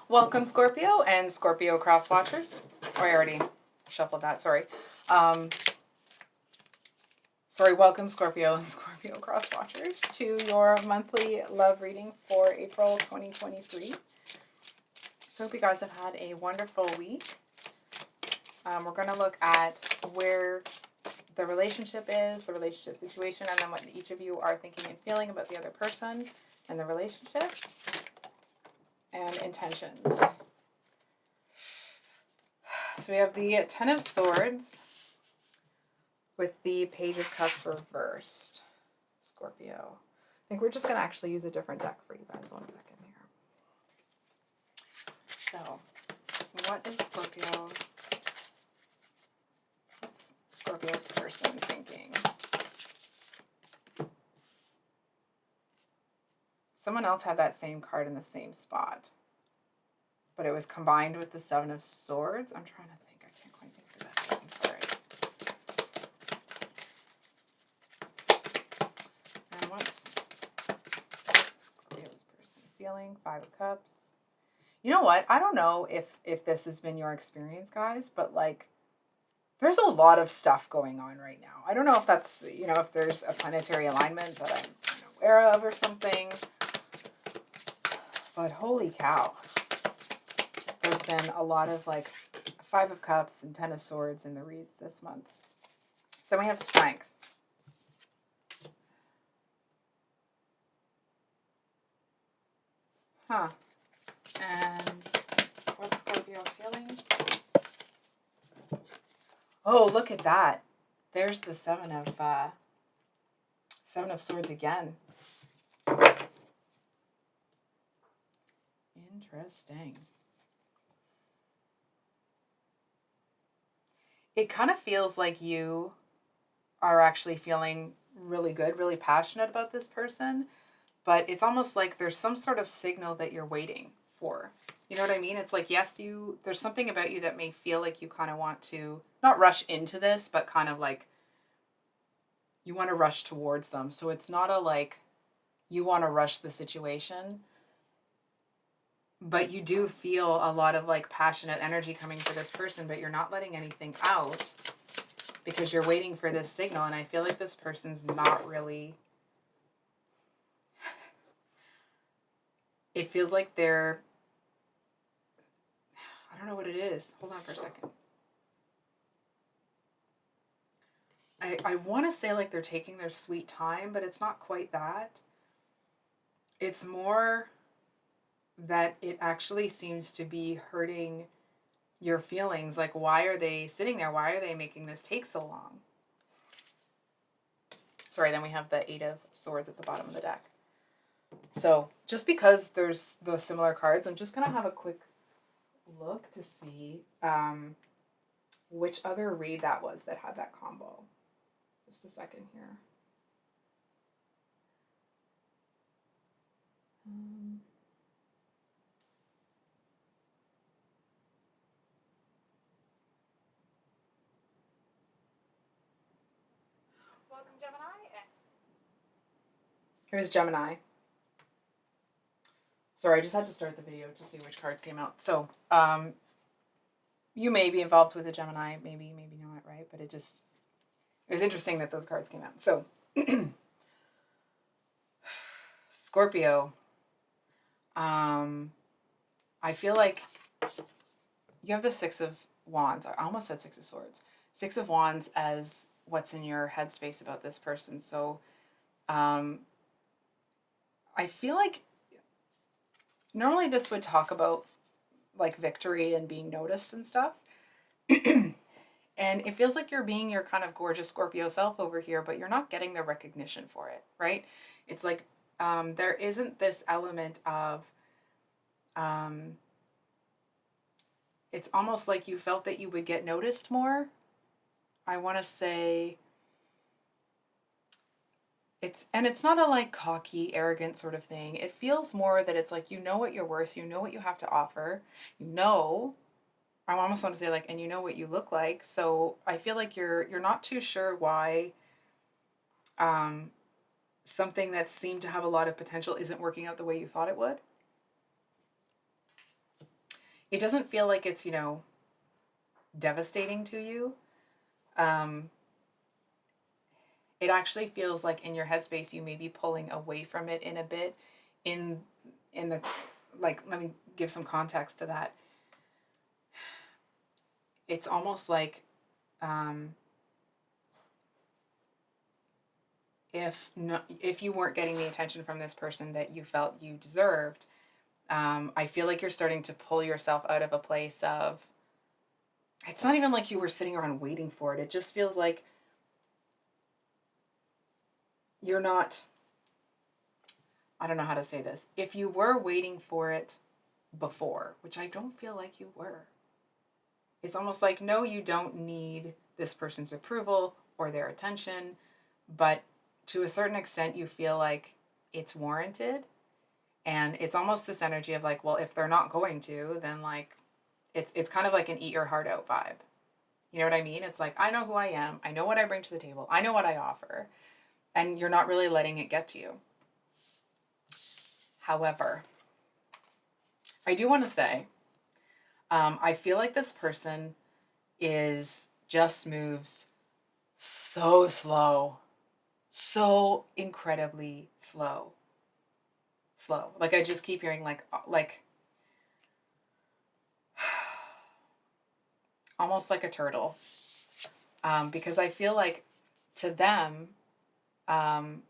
Welcome, Scorpio and Scorpio cross watchers. Oh, I already shuffled that. Sorry. Welcome, Scorpio and Scorpio cross watchers, to your monthly love reading for April 2023. So, hope you guys have had a wonderful week. We're going to look at where the relationship is, the relationship situation, and then what each of you are thinking and feeling about the other person and the relationship, and intentions. So we have the Ten of Swords with the Page of Cups reversed. Scorpio. I think we're just going to actually use a different deck for you guys. 1 second here. So, what is Scorpio? What's Scorpio's person thinking? Someone else had that same card in the same spot, but it was combined with the Seven of Swords. I'm trying to think. I can't quite think of that. I'm sorry. And what's Scorpio's person feeling? 5 of Cups. You know what? I don't know if this has been your experience, guys, but like, there's a lot of stuff going on right now. I don't know if that's, if there's a planetary alignment that I'm unaware of or something, but holy cow. There's been a lot of like 5 of Cups and 10 of Swords in the reads this month. So we have Strength. Huh. And what's Scorpio feeling? Oh, look at that. There's the Seven of Swords again. Interesting. It kind of feels like you are actually feeling really good, really passionate about this person, but it's almost like there's some sort of signal that you're waiting for. You know what I mean? It's like, yes, there's something about you that may feel like you kind of want to not rush into this, but kind of like you want to rush towards them. So it's not a like you want to rush the situation, but you do feel a lot of like passionate energy coming for this person, but you're not letting anything out because you're waiting for this signal. And I feel like this person's not really, it feels like they're, I don't know what it is. Hold on for a second. I want to say like they're taking their sweet time, but it's not quite that. It's more that it actually seems to be hurting your feelings. Like, why are they sitting there? Why are they making this take so long? Sorry, then we have the 8 of Swords at the bottom of the deck. So just because there's those similar cards, I'm just going to have a quick look to see which other read that was that had that combo. Just a second here. Welcome, Gemini. Here's Gemini. Sorry, I just had to start the video to see which cards came out. So, you may be involved with a Gemini, maybe not, right? But it was interesting that those cards came out. So, Scorpio, I feel like you have the 6 of Wands. I almost said 6 of Swords. 6 of Wands as what's in your headspace about this person. So, I feel like normally this would talk about like victory and being noticed and stuff. And it feels like you're being your kind of gorgeous Scorpio self over here, but you're not getting the recognition for it, right? It's like there isn't this element of, it's almost like you felt that you would get noticed more. I want to say it's not a like cocky, arrogant sort of thing. It feels more that it's like, you know what you're worth, you know what you have to offer, I almost want to say like, and you know what you look like. So I feel like you're not too sure why something that seemed to have a lot of potential isn't working out the way you thought it would. it doesn't feel like it's, devastating to you. Um, it actually feels like in your headspace you may be pulling away from it in a bit. In in the like, let me give some context to that. It's almost like, um, if you weren't getting the attention from this person that you felt you deserved, I feel like you're starting to pull yourself out of a place of, it's not even like you were sitting around waiting for it. It just feels like you're not, I don't know how to say this. If you were waiting for it before, which I don't feel like you were, it's almost like, no, you don't need this person's approval or their attention, but to a certain extent, you feel like it's warranted. And it's almost this energy of like, well, if they're not going to, then like, it's kind of like an eat your heart out vibe. You know what I mean? It's like, I know who I am. I know what I bring to the table. I know what I offer. And you're not really letting it get to you. However, I do want to say, I feel like this person is just moves so slow, so incredibly slow. Like, I just keep hearing like almost like a turtle. Because I feel like to them, um,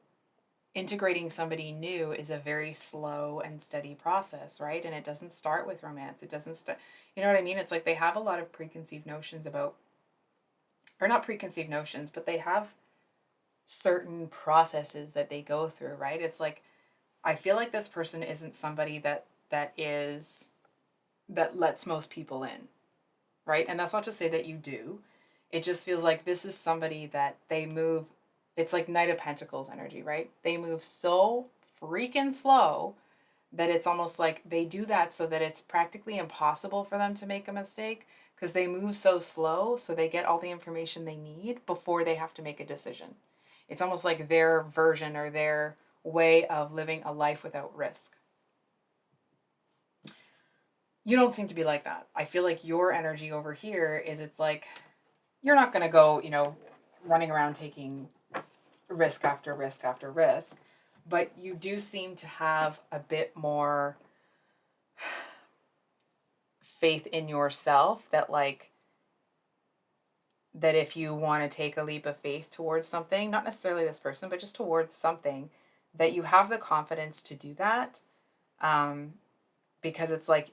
integrating somebody new is a very slow and steady process, right? And it doesn't start with romance. It doesn't start, you know what I mean? It's like they have a lot of preconceived notions about, or not preconceived notions, but they have certain processes that they go through, right? It's like, I feel like this person isn't somebody that lets most people in, right? And that's not to say that you do. It just feels like this is somebody that they move, it's like Knight of Pentacles energy, right? They move so freaking slow that it's almost like they do that so that it's practically impossible for them to make a mistake, because they move so slow, so they get all the information they need before they have to make a decision. It's almost like their version or their way of living a life without risk. You don't seem to be like that. I feel like your energy over here is, it's like you're not going to go, running around taking risk after risk after risk, but you do seem to have a bit more faith in yourself that, like, that if you want to take a leap of faith towards something, not necessarily this person, but just towards something, that you have the confidence to do that. Um, because it's like,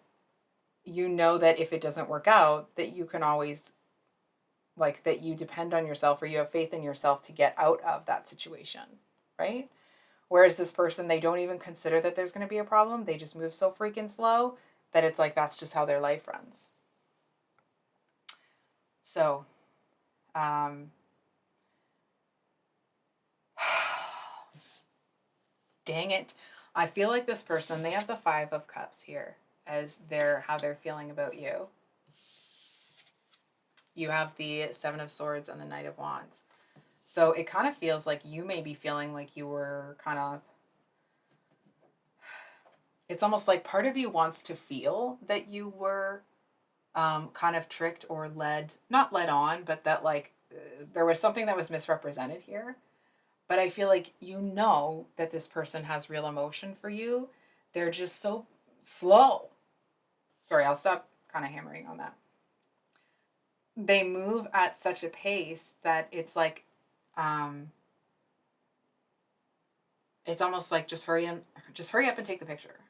that if it doesn't work out, that you can always, like, that you depend on yourself, or you have faith in yourself to get out of that situation, right? Whereas this person, they don't even consider that there's going to be a problem. They just move so freaking slow that it's like that's just how their life runs. So, um, dang it. I feel like this person, they have the Five of Cups here as how they're feeling about you. You have the Seven of Swords and the Knight of Wands. So it kind of feels like you may be feeling like you were kind of, it's almost like part of you wants to feel that you were kind of tricked or not led on, but that, like, there was something that was misrepresented here. But I feel like that this person has real emotion for you. They're just so slow. Sorry, I'll stop kind of hammering on that. They move at such a pace that it's like, it's almost like, just hurry up and take the picture.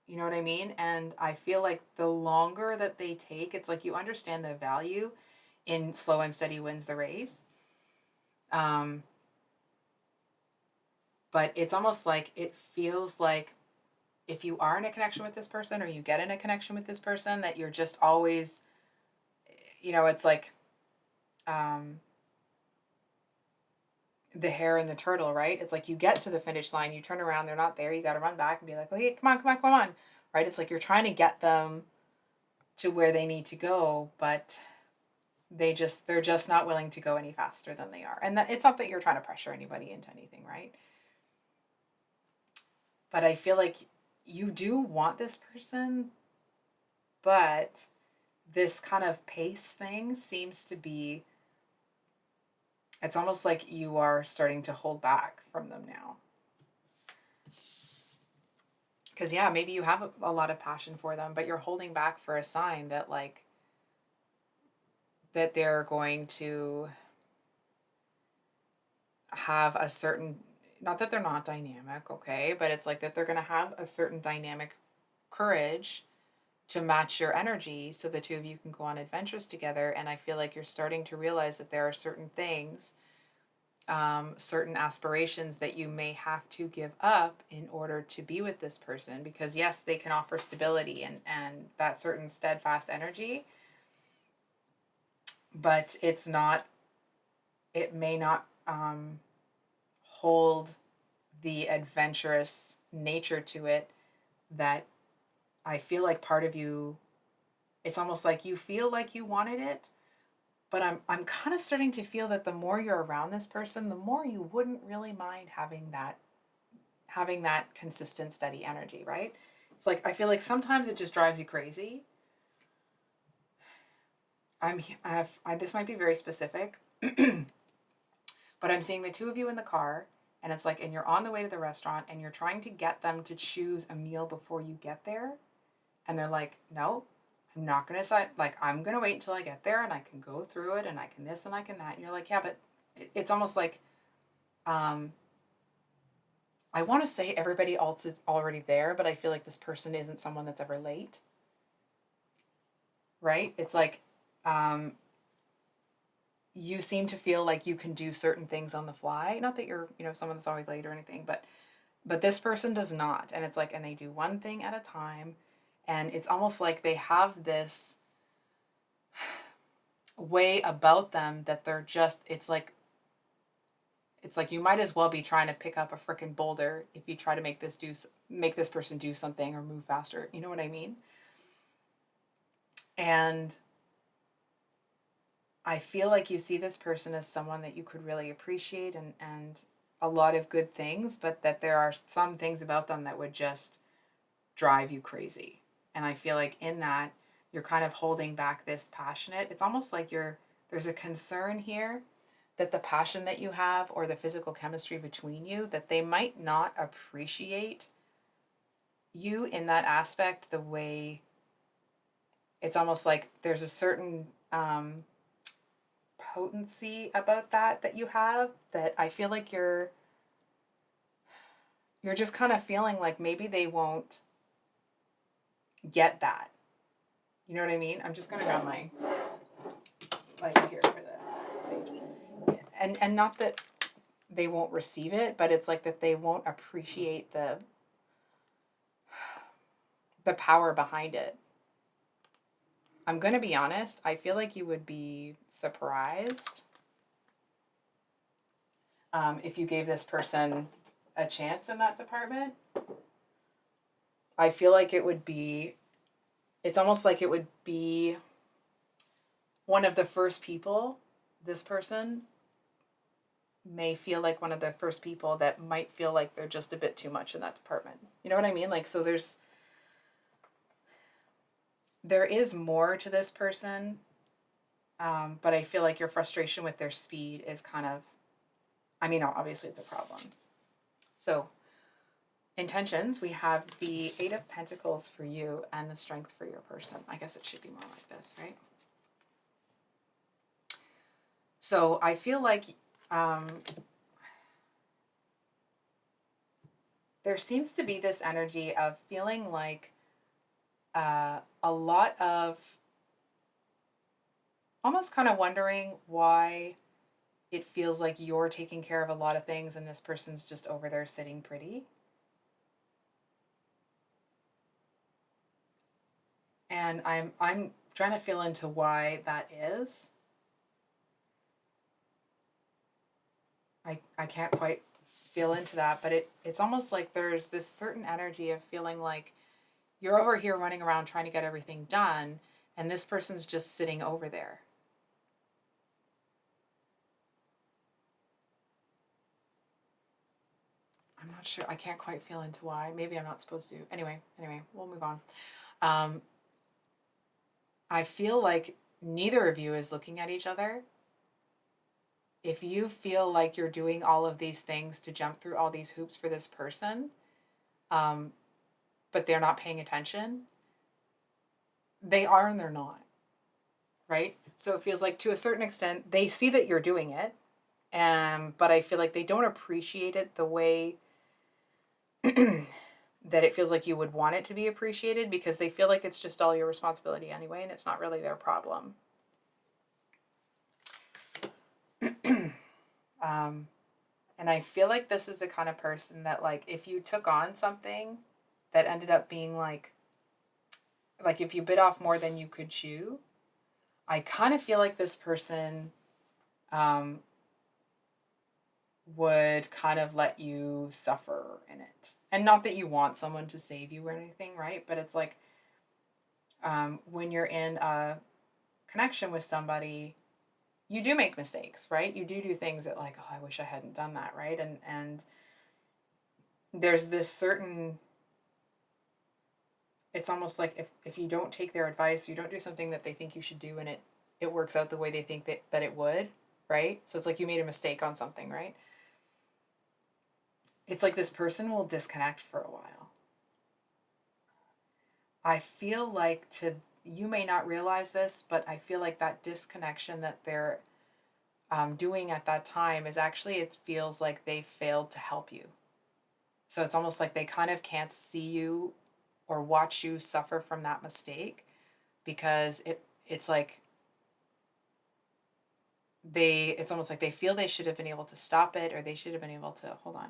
You know what I mean? And I feel like the longer that they take, it's like you understand the value in slow and steady wins the race. But it's almost like, it feels like if you are in a connection with this person, or you get in a connection with this person, that you're just always, it's like, the hare and the turtle, right? It's like you get to the finish line, you turn around, they're not there, you got to run back and be like, okay, come on, right? It's like you're trying to get them to where they need to go, but they're just not willing to go any faster than they are. And it's not that you're trying to pressure anybody into anything, right? But I feel like you do want this person, but this kind of pace thing seems to be, it's almost like you are starting to hold back from them now. Because, yeah, maybe you have a lot of passion for them, but you're holding back for a sign that, like, that they're going to have a certain, not that they're not dynamic, okay, but it's like that they're going to have a certain dynamic courage to match your energy so the two of you can go on adventures together. And I feel like you're starting to realize that there are certain things, certain aspirations that you may have to give up in order to be with this person, because yes, they can offer stability and that certain steadfast energy, but it's not, it may not hold the adventurous nature to it that I feel like part of you, it's almost like you feel like you wanted it, but I'm kind of starting to feel that the more you're around this person, the more you wouldn't really mind having that consistent steady energy, right? It's like I feel like sometimes it just drives you crazy. This might be very specific, but I'm seeing the two of you in the car, and it's like, and you're on the way to the restaurant, and you're trying to get them to choose a meal before you get there, and they're like, no, I'm not going to decide. Like, I'm going to wait until I get there, and I can go through it, and I can this, and I can that. And you're like, yeah, but it's almost like, um, I want to say everybody else is already there, but I feel like this person isn't someone that's ever late, right? It's like, um, you seem to feel like you can do certain things on the fly. Not that you're, someone that's always late or anything, but this person does not. And it's like, and they do one thing at a time, and it's almost like they have this way about them that they're just, it's like you might as well be trying to pick up a freaking boulder if you try to make this person do something or move faster. You know what I mean? And I feel like you see this person as someone that you could really appreciate, and a lot of good things, but that there are some things about them that would just drive you crazy. And I feel like in that, you're kind of holding back this passionate. It's almost like there's a concern here that the passion that you have or the physical chemistry between you, that they might not appreciate you in that aspect the way, it's almost like there's a certain potency about that you have, that I feel like you're just kind of feeling like maybe they won't get that. You know what I mean? I'm just going to grab my light here for the sage. And not that they won't receive it, but it's like that they won't appreciate the power behind it. I'm going to be honest, I feel like you would be surprised if you gave this person a chance in that department. I feel like it's almost like it would be one of the first people, this person may feel like one of the first people that might feel like they're just a bit too much in that department. You know what I mean? Like, so there is more to this person, but I feel like your frustration with their speed is kind of, I mean, obviously it's a problem. So, intentions, we have the Eight of Pentacles for you and the Strength for your person. I guess it should be more like this, right? So I feel like there seems to be this energy of feeling like a lot of almost kind of wondering why it feels like you're taking care of a lot of things and this person's just over there sitting pretty. And I'm trying to feel into why that is. I can't quite feel into that, but it's almost like there's this certain energy of feeling like you're over here running around trying to get everything done, and this person's just sitting over there. I'm not sure. I can't quite feel into why. Maybe I'm not supposed to. Anyway, we'll move on. I feel like neither of you is looking at each other. If you feel like you're doing all of these things to jump through all these hoops for this person, um, but they're not paying attention, they are and they're not, right? So it feels like to a certain extent, they see that you're doing it, but I feel like they don't appreciate it the way that it feels like you would want it to be appreciated, because they feel like it's just all your responsibility anyway, and it's not really their problem. And I feel like this is the kind of person that, like, if you took on something that ended up being like if you bit off more than you could chew, I kind of feel like this person um, would kind of let you suffer in it. And not that you want someone to save you or anything, right? But it's like when you're in a connection with somebody, you do make mistakes, right? You do things that, like, oh, I wish I hadn't done that, right? And there's this certain, it's almost like if you don't take their advice, you don't do something that they think you should do, and it works out the way they think that it would, right? So it's like you made a mistake on something, right? It's like this person will disconnect for a while. I feel like you may not realize this, but I feel like that disconnection that they're doing at that time is actually, it feels like they failed to help you. So it's almost like they kind of can't see you or watch you suffer from that mistake, because it's like it's almost like they feel they should have been able to stop it, or they should have been able to hold on.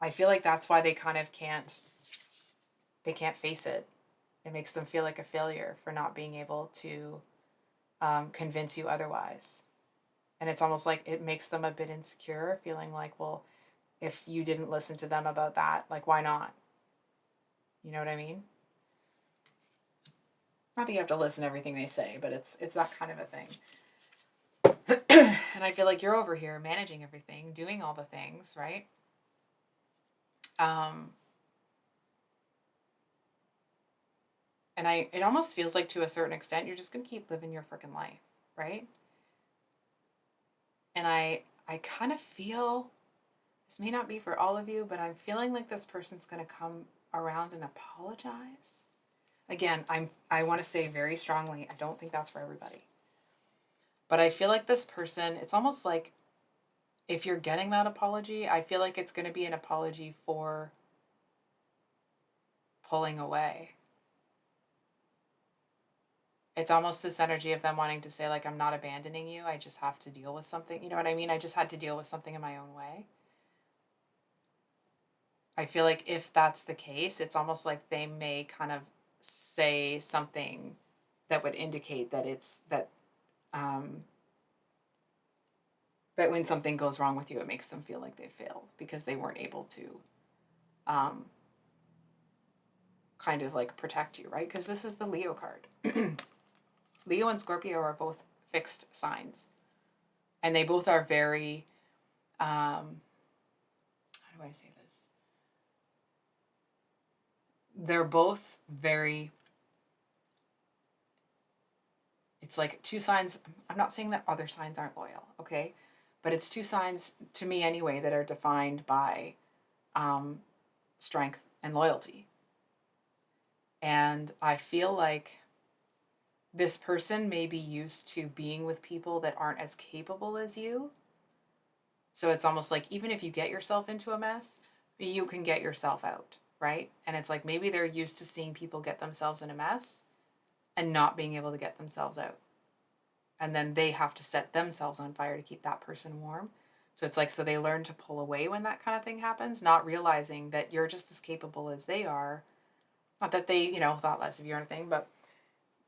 I feel like that's why they kind of can't face it. It makes them feel like a failure for not being able to convince you otherwise. And it's almost like it makes them a bit insecure, feeling like, well, if you didn't listen to them about that, like, why not? You know what I mean? Not that you have to listen to everything they say, but it's that kind of a thing. And I feel like you're over here managing everything, doing all the things, right? And it almost feels like, to a certain extent, you're just going to keep living your freaking life, right? And I kind of feel, this may not be for all of you, but I'm feeling like this person's going to come around and apologize. Again, I want to say very strongly, I don't think that's for everybody. But I feel like this person, it's almost like, if you're getting that apology, I feel like it's going to be an apology for pulling away. It's almost this energy of them wanting to say, like, I'm not abandoning you, I just have to deal with something. You know what I mean? I just had to deal with something in my own way. I feel like if that's the case, it's almost like they may kind of say something that would indicate that that when something goes wrong with you, it makes them feel like they failed because they weren't able to kind of like protect you, right? Because this is the Leo card. Leo and Scorpio are both fixed signs, and they both are very, how do I say this? They're both very, it's like two signs. I'm not saying that other signs aren't loyal, okay? But it's two signs, to me anyway, that are defined by strength and loyalty. And I feel like this person may be used to being with people that aren't as capable as you. So it's almost like, even if you get yourself into a mess, you can get yourself out, right? And it's like, maybe they're used to seeing people get themselves in a mess and not being able to get themselves out. And then they have to set themselves on fire to keep that person warm. So it's like, so they learn to pull away when that kind of thing happens, not realizing that you're just as capable as they are. Not that they, thought less of you or anything, but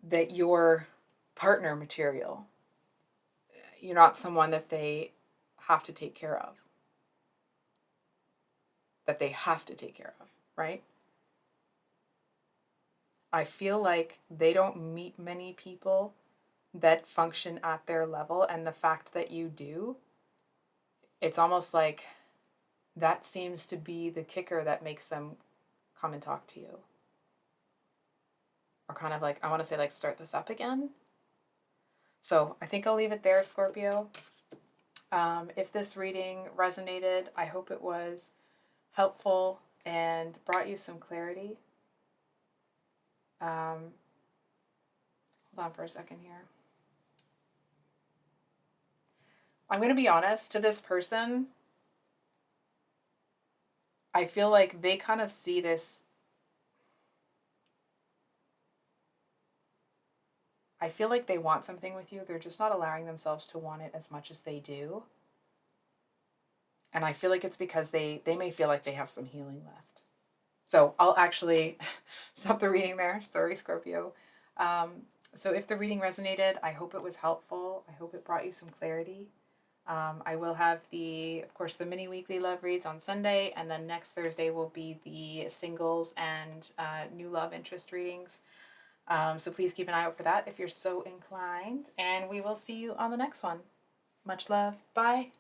that you're partner material. You're not someone that they have to take care of. That they have to take care of, right? I feel like they don't meet many people that function at their level, and the fact that you do, it's almost like that seems to be the kicker that makes them come and talk to you. or kind of like, I want to say like start this up again. So I think I'll leave it there, Scorpio. If this reading resonated, I hope it was helpful and brought you some clarity. Hold on for a second here. I'm going to be honest, to this person, I feel like they kind of see this. I feel like they want something with you. They're just not allowing themselves to want it as much as they do. And I feel like it's because they may feel like they have some healing left. So I'll actually stop the reading there. Sorry, Scorpio. So if the reading resonated, I hope it was helpful. I hope it brought you some clarity. I will have of course, the mini weekly love reads on Sunday, and then next Thursday will be the singles and new love interest readings. So please keep an eye out for that if you're so inclined, and we will see you on the next one. Much love. Bye.